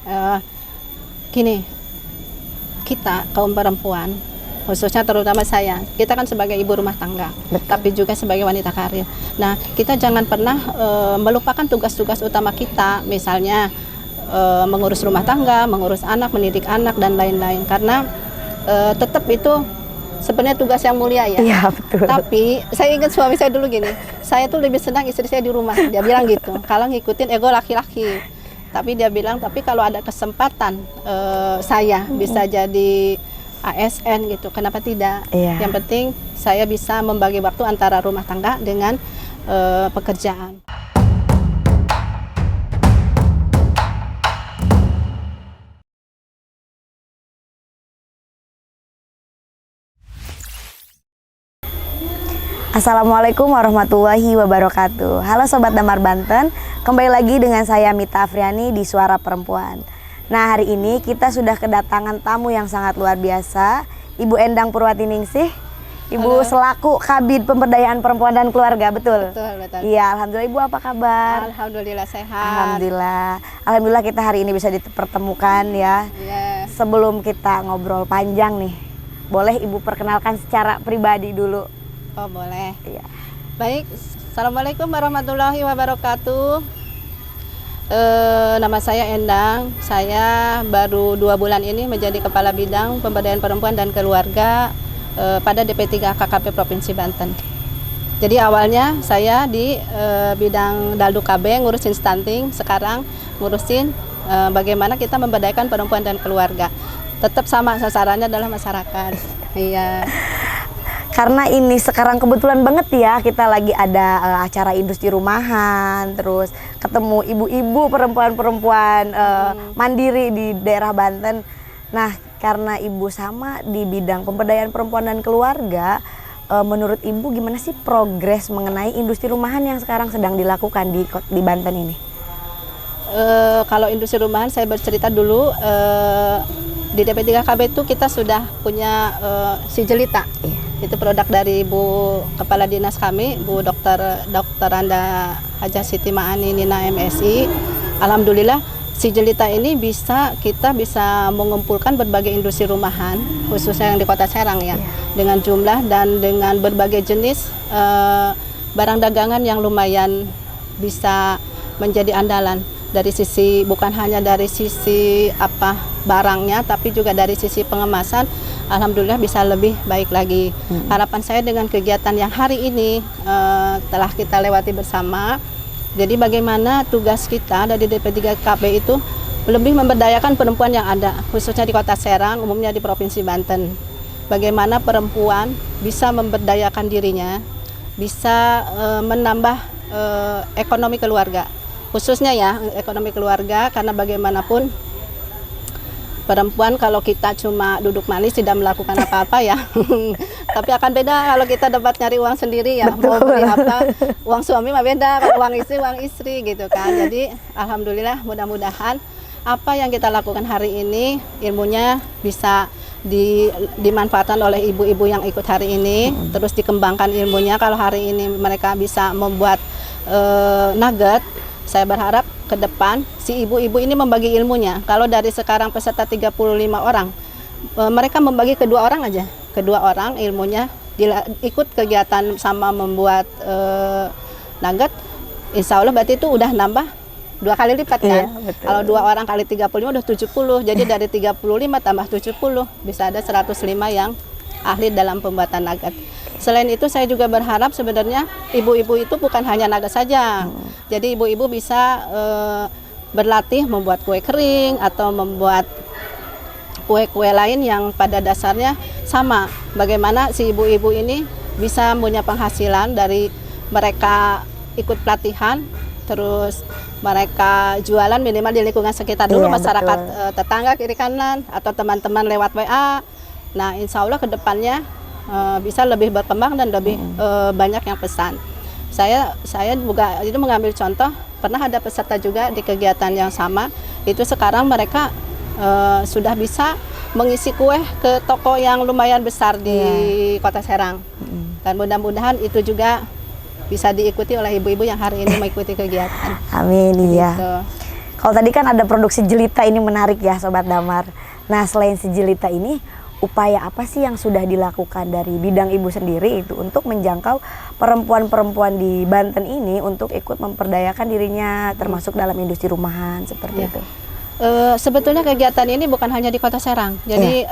Eh, Gini, kita kaum perempuan, khususnya terutama saya, kita kan sebagai ibu rumah tangga, tapi juga sebagai wanita karir. Nah, kita jangan pernah melupakan tugas-tugas utama kita, misalnya mengurus rumah tangga, mengurus anak, mendidik anak, dan lain-lain. Karena tetap itu sebenarnya tugas yang mulia ya. Iya, betul. Tapi saya ingat suami saya dulu gini, saya tuh lebih senang istri saya di rumah. Dia bilang gitu, kalau ngikutin ego laki-laki. Tapi dia bilang, tapi kalau ada kesempatan saya bisa jadi ASN gitu, kenapa tidak? Iya. Yang penting saya bisa membagi waktu antara rumah tangga dengan pekerjaan. Assalamualaikum warahmatullahi wabarakatuh. Halo Sobat Damar Banten, kembali lagi dengan saya Mita Afriani di Suara Perempuan. Nah, hari ini kita sudah kedatangan tamu yang sangat luar biasa, Ibu Endang Purwatiningsih. Ibu Halo. selaku Kabid Pemberdayaan Perempuan dan Keluarga, betul? Betul. Iya, alhamdulillah. Ibu apa kabar? Alhamdulillah sehat. Alhamdulillah kita hari ini bisa dipertemukan ya. Iya. Sebelum kita ngobrol panjang nih, boleh Ibu perkenalkan secara pribadi dulu? Oh boleh. Iya. Baik, Assalamualaikum warahmatullahi wabarakatuh. Nama saya Endang. Saya baru 2 bulan ini menjadi Kepala Bidang Pemberdayaan Perempuan dan Keluarga pada DP3 KKP Provinsi Banten. Jadi awalnya saya di bidang Daldu KB ngurusin stunting, sekarang ngurusin bagaimana kita memberdayakan perempuan dan keluarga. Tetap sama sasarannya adalah masyarakat. Iya. Karena ini sekarang kebetulan banget ya, kita lagi ada acara industri rumahan, terus ketemu ibu-ibu perempuan-perempuan mandiri di daerah Banten. Nah, karena Ibu sama di bidang pemberdayaan perempuan dan keluarga, menurut Ibu gimana sih progres mengenai industri rumahan yang sekarang sedang dilakukan di Banten ini? Kalau industri rumahan saya bercerita dulu, di DP3KB itu kita sudah punya si jelita. Iya. Itu produk dari Ibu Kepala Dinas kami, Bu Dr. Anda Hajah Siti Ma'ani Nina MSI. Alhamdulillah si jelita ini kita bisa mengumpulkan berbagai industri rumahan, khususnya yang di Kota Serang ya, dengan jumlah dan dengan berbagai jenis barang dagangan yang lumayan bisa menjadi andalan. Dari sisi, bukan hanya dari sisi barangnya, tapi juga dari sisi pengemasan, alhamdulillah bisa lebih baik lagi. Harapan saya dengan kegiatan yang hari ini telah kita lewati bersama, jadi bagaimana tugas kita dari DP3KB itu lebih memberdayakan perempuan yang ada, khususnya di Kota Serang, umumnya di Provinsi Banten. Bagaimana perempuan bisa memberdayakan dirinya, bisa menambah ekonomi keluarga. Khususnya ya ekonomi keluarga, karena bagaimanapun perempuan kalau kita cuma duduk manis tidak melakukan apa-apa ya tapi akan beda kalau kita dapat nyari uang sendiri ya. Betul. Mau beli apa, uang suami mah beda, kalau uang istri gitu kan. Jadi alhamdulillah, mudah-mudahan apa yang kita lakukan hari ini ilmunya bisa dimanfaatkan oleh ibu-ibu yang ikut hari ini, terus dikembangkan ilmunya. Kalau hari ini mereka bisa membuat nugget, saya berharap ke depan si ibu-ibu ini membagi ilmunya. Kalau dari sekarang peserta 35 orang, mereka membagi ke 2 orang aja. Kedua orang ilmunya ikut kegiatan sama membuat nugget, insya Allah berarti itu udah nambah 2 kali lipat kan. Iya, kalau 2 orang kali 35 udah 70. Jadi dari 35 tambah 70 bisa ada 105 yang ahli dalam pembuatan nugget. Selain itu saya juga berharap sebenarnya ibu-ibu itu bukan hanya nugget saja. Jadi ibu-ibu bisa berlatih membuat kue kering atau membuat kue-kue lain yang pada dasarnya sama. Bagaimana si ibu-ibu ini bisa punya penghasilan dari mereka ikut pelatihan, terus mereka jualan minimal di lingkungan sekitar dulu, masyarakat tetangga kiri kanan atau teman-teman lewat WA. Nah, insya Allah ke depannya bisa lebih berkembang dan lebih banyak yang pesan. Saya juga itu mengambil contoh, pernah ada peserta juga di kegiatan yang sama, itu sekarang mereka sudah bisa mengisi kue ke toko yang lumayan besar di Kota Serang. Dan mudah-mudahan itu juga bisa diikuti oleh ibu-ibu yang hari ini mengikuti kegiatan. Amin, iya. Gitu. Kalau tadi kan ada produksi jelita, ini menarik ya Sobat Damar. Nah selain si jelita ini, upaya apa sih yang sudah dilakukan dari bidang ibu sendiri itu untuk menjangkau perempuan-perempuan di Banten ini untuk ikut memperdayakan dirinya termasuk dalam industri rumahan seperti itu? Sebetulnya kegiatan ini bukan hanya di Kota Serang. Jadi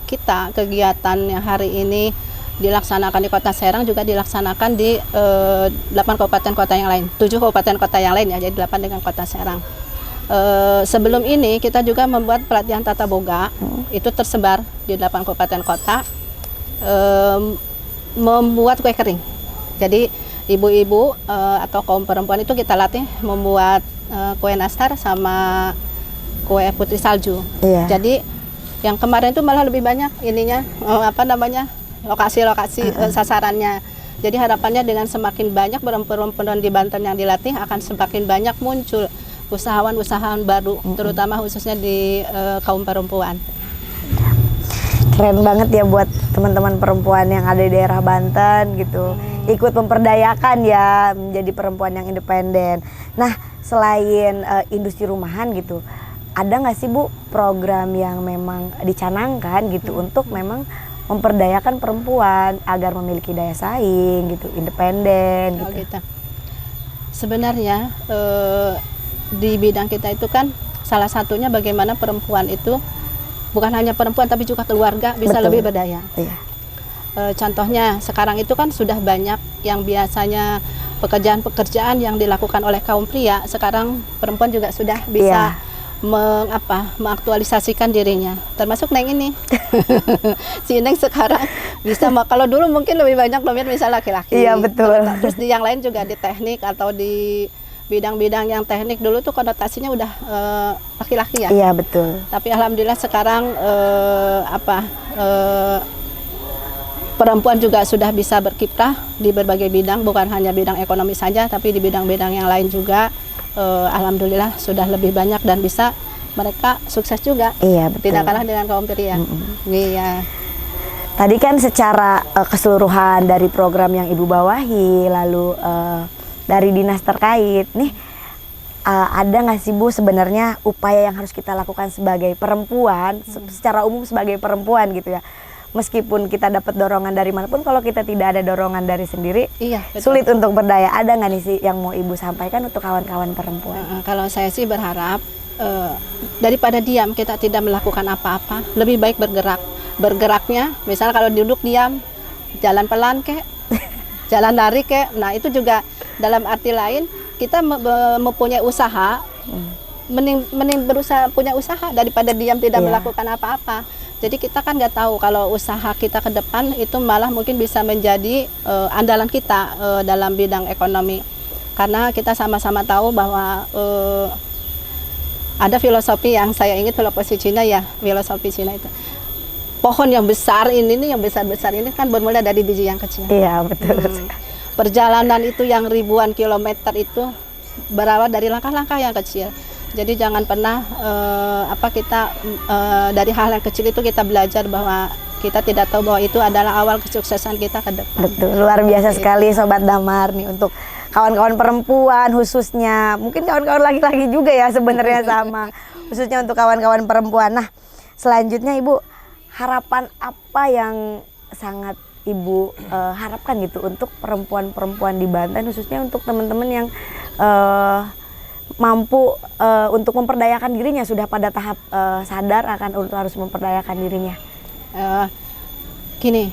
kita kegiatan yang hari ini dilaksanakan di Kota Serang juga dilaksanakan di 8 kabupaten kota yang lain, 7 kabupaten kota yang lain ya, jadi 8 dengan Kota Serang. Sebelum ini kita juga membuat pelatihan tata boga, itu tersebar di 8 kabupaten kota, membuat kue kering. Jadi ibu-ibu atau kaum perempuan itu kita latih membuat kue nastar sama kue putri salju. Jadi yang kemarin itu malah lebih banyak ininya lokasi-lokasi sasarannya. Jadi harapannya dengan semakin banyak perempuan-perempuan di Banten yang dilatih akan semakin banyak muncul usahawan-usahawan baru, terutama khususnya di kaum perempuan. Keren banget ya buat teman-teman perempuan yang ada di daerah Banten gitu, ikut memperdayakan ya menjadi perempuan yang independen. Nah selain industri rumahan gitu, ada nggak sih Bu program yang memang dicanangkan gitu untuk memang memperdayakan perempuan agar memiliki daya saing gitu, independen gitu? Sebenarnya di bidang kita itu kan salah satunya bagaimana perempuan itu bukan hanya perempuan tapi juga keluarga bisa lebih berdaya. Contohnya sekarang itu kan sudah banyak yang biasanya pekerjaan-pekerjaan yang dilakukan oleh kaum pria, sekarang perempuan juga sudah bisa mengaktualisasikan dirinya, termasuk Neng ini. Si Neng sekarang bisa, kalau dulu mungkin lebih banyak dominan misalnya laki-laki. Iya betul. Terus di yang lain juga di teknik atau di bidang-bidang yang teknik dulu tuh konotasinya udah laki-laki ya. Iya betul. Tapi alhamdulillah sekarang perempuan juga sudah bisa berkiprah di berbagai bidang, bukan hanya bidang ekonomi saja, tapi di bidang-bidang yang lain juga. Alhamdulillah sudah lebih banyak dan bisa mereka sukses juga. Iya betul. Tidak kalah dengan kaum pria. Iya. Tadi kan secara keseluruhan dari program yang Ibu bawahi, lalu dari dinas terkait nih, ada nggak sih Bu sebenarnya upaya yang harus kita lakukan sebagai perempuan, secara umum sebagai perempuan gitu ya, meskipun kita dapat dorongan dari manapun, kalau kita tidak ada dorongan dari sendiri, sulit untuk berdaya. Ada nggak nih sih yang mau Ibu sampaikan untuk kawan-kawan perempuan? Kalau saya sih berharap daripada diam kita tidak melakukan apa-apa, lebih baik bergerak. Bergeraknya misalnya kalau duduk diam, jalan pelan kek, jalan lari kek, nah itu juga dalam arti lain kita mempunyai usaha, mending berusaha punya usaha daripada diam tidak melakukan apa-apa. Jadi kita kan nggak tahu kalau usaha kita ke depan itu malah mungkin bisa menjadi andalan kita dalam bidang ekonomi. Karena kita sama-sama tahu bahwa ada filosofi yang saya ingat, filosofi Cina ya, filosofi Cina itu. Pohon yang besar ini nih, yang besar-besar ini kan bermula dari biji yang kecil. Iya betul. Perjalanan itu yang ribuan kilometer itu berawal dari langkah-langkah yang kecil. Jadi jangan pernah dari hal yang kecil itu kita belajar bahwa kita tidak tahu bahwa itu adalah awal kesuksesan kita ke depan. Betul, luar biasa sekali Sobat Damar nih untuk kawan-kawan perempuan khususnya, mungkin kawan-kawan laki-laki juga ya sebenarnya sama, khususnya untuk kawan-kawan perempuan. Nah selanjutnya Ibu, harapan apa yang sangat Ibu harapkan gitu untuk perempuan-perempuan di Banten, khususnya untuk teman-teman yang mampu untuk memperdayakan dirinya, sudah pada tahap sadar akan untuk harus memperdayakan dirinya? Gini,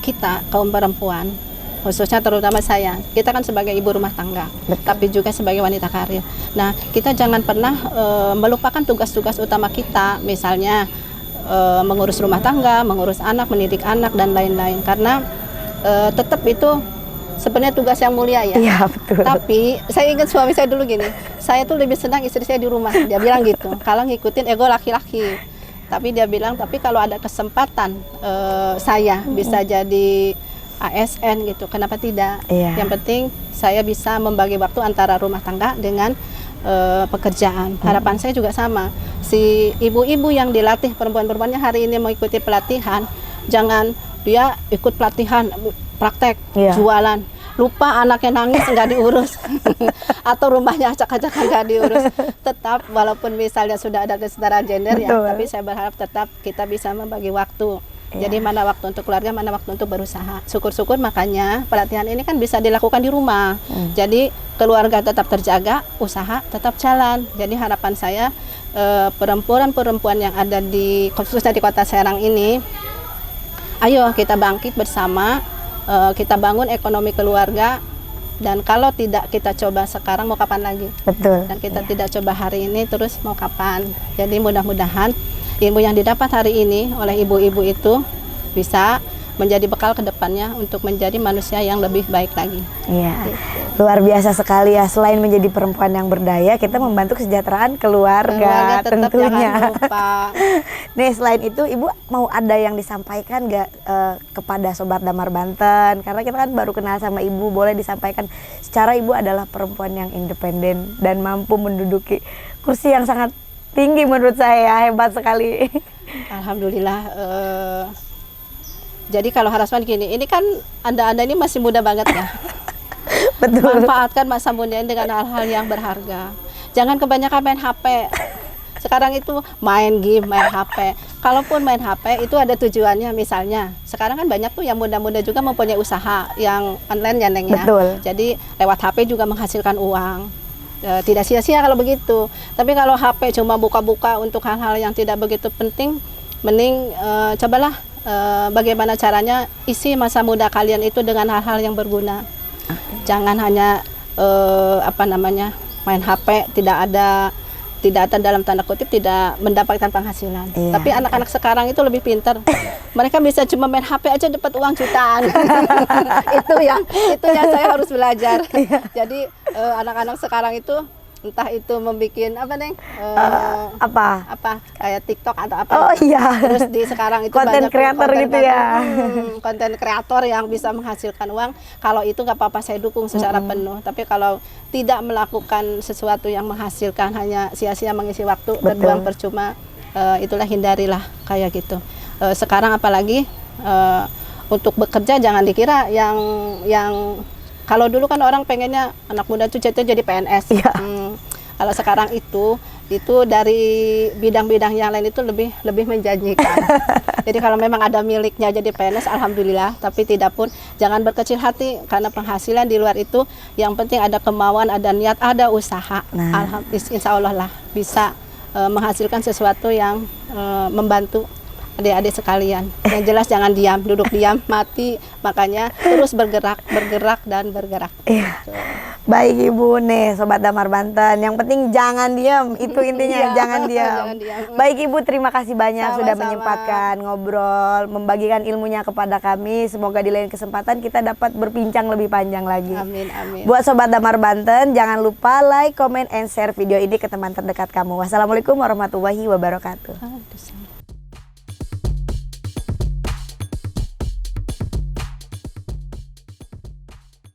kita kaum perempuan, khususnya terutama saya, kita kan sebagai ibu rumah tangga, tapi juga sebagai wanita karir. Nah, kita jangan pernah melupakan tugas-tugas utama kita, misalnya mengurus rumah tangga, mengurus anak, mendidik anak, dan lain-lain. Karena tetap itu sebenarnya tugas yang mulia ya. Iya betul. Tapi saya ingat suami saya dulu gini, saya tuh lebih senang istri saya di rumah. Dia bilang gitu, kalau ngikutin ego laki-laki. Tapi dia bilang, tapi kalau ada kesempatan saya bisa jadi ASN gitu, kenapa tidak? Yang penting saya bisa membagi waktu antara rumah tangga dengan pekerjaan. Harapan saya juga sama. Si ibu-ibu yang dilatih, perempuan-perempuannya hari ini mengikuti pelatihan, jangan dia ikut pelatihan praktek jualan, lupa anaknya nangis nggak diurus atau rumahnya acak-acakan nggak diurus. Tetap walaupun misalnya sudah ada kesetaraan gender ya, Betul. tapi saya berharap tetap kita bisa membagi waktu. Jadi mana waktu untuk keluarga, mana waktu untuk berusaha. Syukur-syukur makanya pelatihan ini kan bisa dilakukan di rumah. Jadi keluarga tetap terjaga, usaha tetap jalan. Jadi harapan saya perempuan-perempuan yang ada di khususnya di Kota Serang ini, ayo kita bangkit bersama, kita bangun ekonomi keluarga. Dan kalau tidak kita coba sekarang, mau kapan lagi? Betul. Dan kita tidak coba hari ini, terus mau kapan? Jadi mudah-mudahan ilmu yang didapat hari ini oleh ibu-ibu itu bisa menjadi bekal ke depannya untuk menjadi manusia yang lebih baik lagi. Iya, luar biasa sekali ya. Selain menjadi perempuan yang berdaya, kita membantu kesejahteraan keluarga Tetap tentunya. jangan lupa. Nih, selain itu Ibu mau ada yang disampaikan nggak kepada Sobat Damar Banten? Karena kita kan baru kenal sama Ibu, boleh disampaikan secara Ibu adalah perempuan yang independen dan mampu menduduki kursi yang sangat tinggi menurut saya, hebat sekali. Alhamdulillah. Jadi kalau harapan gini, ini kan Anda ini masih muda banget ya. Betul. Manfaatkan masa muda ini dengan hal-hal yang berharga. Jangan kebanyakan main HP. Sekarang itu main game, main HP. Kalaupun main HP itu ada tujuannya, misalnya. Sekarang kan banyak tuh yang muda-muda juga mempunyai usaha yang online ya, Neng ya. Betul. Jadi lewat HP juga menghasilkan uang. Tidak sia-sia kalau begitu. Tapi kalau HP cuma buka-buka untuk hal-hal yang tidak begitu penting, mending cobalah bagaimana caranya isi masa muda kalian itu dengan hal-hal yang berguna. Jangan hanya main HP, tidak ada dalam tanda kutip tidak mendapatkan penghasilan. Iya. Tapi anak-anak sekarang itu lebih pintar. Mereka bisa cuma main HP aja dapat uang jutaan. itu yang saya harus belajar. Jadi anak-anak sekarang itu entah itu membuat apa Neng? Apa kayak TikTok atau apa? Oh iya. Terus di sekarang itu Konten banyak kreator gitu ya. Konten kreator yang bisa menghasilkan uang. Kalau itu nggak apa-apa, saya dukung secara penuh. Tapi kalau tidak melakukan sesuatu yang menghasilkan, hanya sia-sia mengisi waktu, berbuang percuma, itulah hindarilah kayak gitu. Sekarang apalagi untuk bekerja jangan dikira yang kalau dulu kan orang pengennya anak muda tuh jadi PNS. Iya. Kalau sekarang itu dari bidang-bidang yang lain itu lebih menjanjikan. Jadi kalau memang ada miliknya jadi PNS, alhamdulillah. Tapi tidak pun jangan berkecil hati karena penghasilan di luar itu yang penting ada kemauan, ada niat, ada usaha. Insya Allah lah bisa menghasilkan sesuatu yang membantu adik-adik sekalian. Yang jelas jangan diam, duduk diam, mati. Makanya terus bergerak dan bergerak. Iya. Baik Ibu nih, Sobat Damar Banten. Yang penting jangan diam, itu intinya jangan diam. Jangan diam. Baik Ibu, terima kasih banyak sudah Sama-sama. menyempatkan ngobrol, membagikan ilmunya kepada kami. Semoga di lain kesempatan kita dapat berbincang lebih panjang lagi. Amin, amin. Buat Sobat Damar Banten, jangan lupa like, comment, and share video ini ke teman terdekat kamu. Wassalamualaikum warahmatullahi wabarakatuh. Aduh,